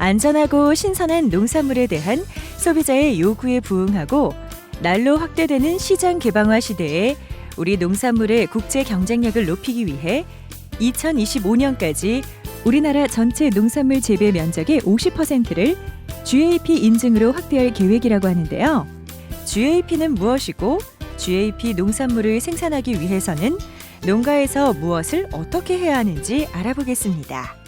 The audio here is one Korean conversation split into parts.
안전하고 신선한 농산물에 대한 소비자의 요구에 부응하고 날로 확대되는 시장 개방화 시대에 우리 농산물의 국제 경쟁력을 높이기 위해 2025년까지 우리나라 전체 농산물 재배 면적의 50%를 GAP 인증으로 확대할 계획이라고 하는데요. GAP는 무엇이고 GAP 농산물을 생산하기 위해서는 농가에서 무엇을 어떻게 해야 하는지 알아보겠습니다.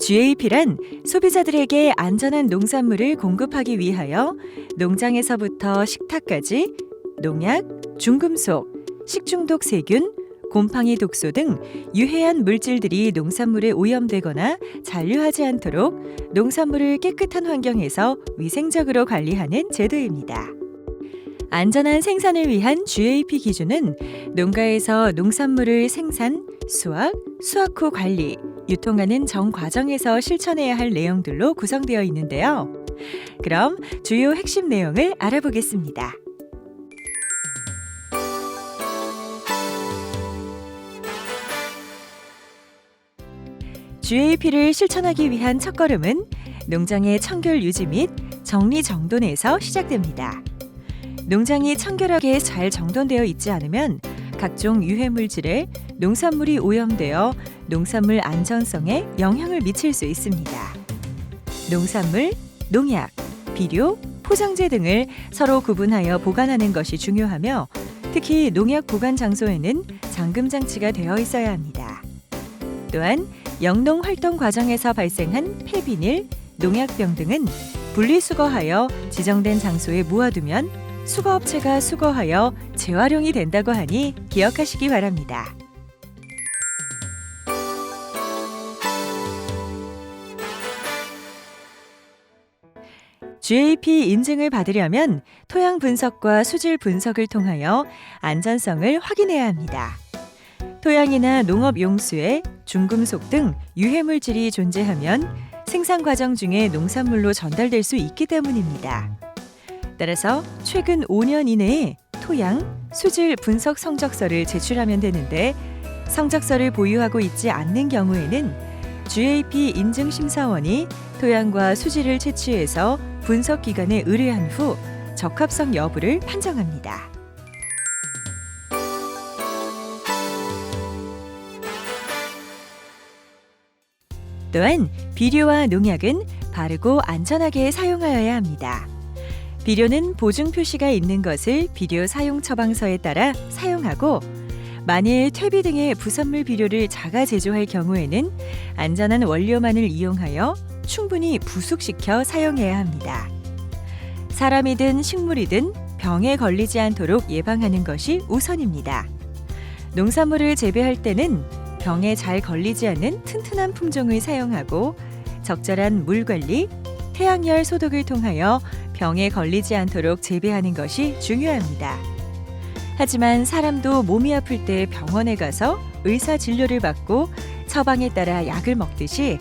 GAP란 소비자들에게 안전한 농산물을 공급하기 위하여 농장에서부터 식탁까지 농약, 중금속, 식중독 세균, 곰팡이 독소 등 유해한 물질들이 농산물에 오염되거나 잔류하지 않도록 농산물을 깨끗한 환경에서 위생적으로 관리하는 제도입니다. 안전한 생산을 위한 GAP 기준은 농가에서 농산물을 생산, 수확, 수확 후 관리, 유통하는 전 과정에서 실천해야 할 내용들로 구성되어 있는데요. 그럼 주요 핵심 내용을 알아보겠습니다. GAP를 실천하기 위한 첫걸음은 농장의 청결 유지 및 정리 정돈에서 시작됩니다. 농장이 청결하게 잘 정돈되어 있지 않으면 각종 유해 물질에 농산물이 오염되어 농산물 안전성에 영향을 미칠 수 있습니다. 농산물, 농약, 비료, 포장재 등을 서로 구분하여 보관하는 것이 중요하며 특히 농약 보관 장소에는 잠금 장치가 되어 있어야 합니다. 또한 영농 활동 과정에서 발생한 폐비닐, 농약병 등은 분리수거하여 지정된 장소에 모아두면 수거업체가 수거하여 재활용이 된다고 하니 기억하시기 바랍니다. GAP 인증을 받으려면 토양 분석과 수질 분석을 통하여 안전성을 확인해야 합니다. 토양이나 농업 용수에 중금속 등 유해물질이 존재하면 생산 과정 중에 농산물로 전달될 수 있기 때문입니다. 따라서 최근 5년 이내에 토양, 수질 분석 성적서를 제출하면 되는데 성적서를 보유하고 있지 않는 경우에는 GAP 인증심사원이 토양과 수질을 채취해서 분석기관에 의뢰한 후 적합성 여부를 판정합니다. 또한 비료와 농약은 바르고 안전하게 사용하여야 합니다. 비료는 보증 표시가 있는 것을 비료 사용 처방서에 따라 사용하고 만일 퇴비 등의 부산물 비료를 자가 제조할 경우에는 안전한 원료만을 이용하여 충분히 부숙시켜 사용해야 합니다. 사람이든 식물이든 병에 걸리지 않도록 예방하는 것이 우선입니다. 농산물을 재배할 때는 병에 잘 걸리지 않는 튼튼한 품종을 사용하고 적절한 물 관리, 태양열 소독을 통하여 병에 걸리지 않도록 재배하는 것이 중요합니다. 하지만 사람도 몸이 아플 때 병원에 가서 의사 진료를 받고 처방에 따라 약을 먹듯이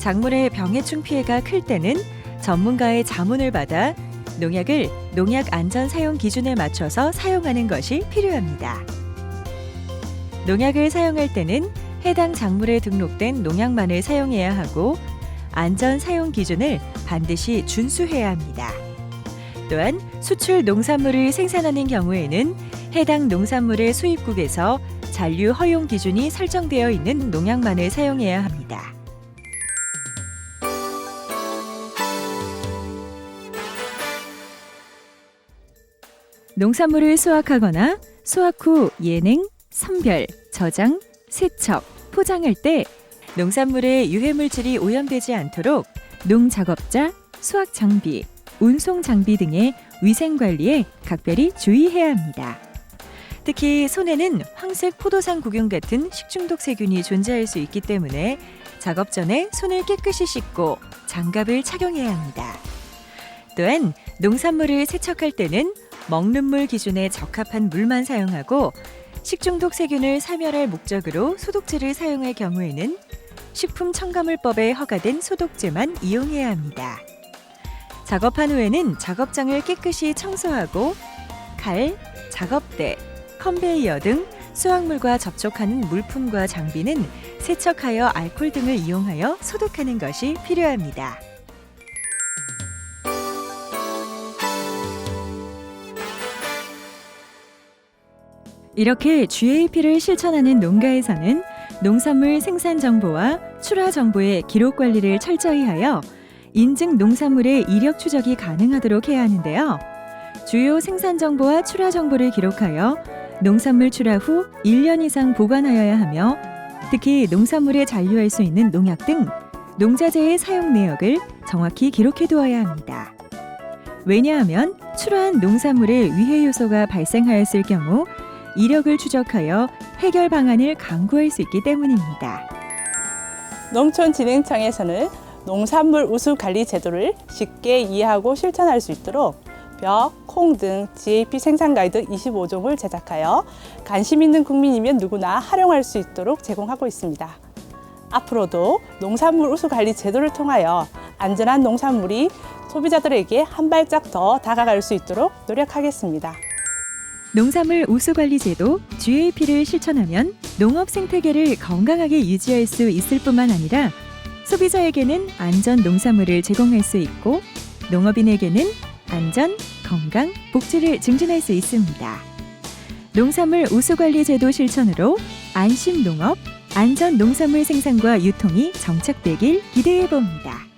작물의 병해충 피해가 클 때는 전문가의 자문을 받아 농약을 농약 안전 사용 기준에 맞춰서 사용하는 것이 필요합니다. 농약을 사용할 때는 해당 작물에 등록된 농약만을 사용해야 하고 안전 사용 기준을 반드시 준수해야 합니다. 또한 수출 농산물을 생산하는 경우에는 해당 농산물의 수입국에서 잔류 허용 기준이 설정되어 있는 농약만을 사용해야 합니다. 농산물을 수확하거나 수확 후 예냉, 선별, 저장, 세척, 포장할 때 농산물의 유해물질이 오염되지 않도록 농작업자, 수확 장비, 운송 장비 등의 위생 관리에 각별히 주의해야 합니다. 특히 손에는 황색 포도상 구균 같은 식중독 세균이 존재할 수 있기 때문에 작업 전에 손을 깨끗이 씻고 장갑을 착용해야 합니다. 또한 농산물을 세척할 때는 먹는 물 기준에 적합한 물만 사용하고 식중독 세균을 사멸할 목적으로 소독제를 사용할 경우에는 식품첨가물법에 허가된 소독제만 이용해야 합니다. 작업한 후에는 작업장을 깨끗이 청소하고 칼, 작업대, 컨베이어 등 수확물과 접촉하는 물품과 장비는 세척하여 알코올 등을 이용하여 소독하는 것이 필요합니다. 이렇게 GAP를 실천하는 농가에서는 농산물 생산 정보와 출하 정보의 기록 관리를 철저히 하여 인증 농산물의 이력 추적이 가능하도록 해야 하는데요. 주요 생산 정보와 출하 정보를 기록하여 농산물 출하 후 1년 이상 보관하여야 하며 특히 농산물에 잔류할 수 있는 농약 등 농자재의 사용 내역을 정확히 기록해 두어야 합니다. 왜냐하면 출하한 농산물에 위해 요소가 발생하였을 경우 이력을 추적하여 해결 방안을 강구할 수 있기 때문입니다. 농촌진흥청에서는 농산물 우수 관리 제도를 쉽게 이해하고 실천할 수 있도록 벼, 콩 등 GAP 생산 가이드 25종을 제작하여 관심 있는 국민이면 누구나 활용할 수 있도록 제공하고 있습니다. 앞으로도 농산물 우수 관리 제도를 통하여 안전한 농산물이 소비자들에게 한 발짝 더 다가갈 수 있도록 노력하겠습니다. 농산물 우수 관리 제도 GAP를 실천하면 농업 생태계를 건강하게 유지할 수 있을 뿐만 아니라 소비자에게는 안전 농산물을 제공할 수 있고 농업인에게는 안전, 건강, 복지를 증진할 수 있습니다. 농산물 우수 관리 제도 실천으로 안심 농업, 안전 농산물 생산과 유통이 정착되길 기대해 봅니다.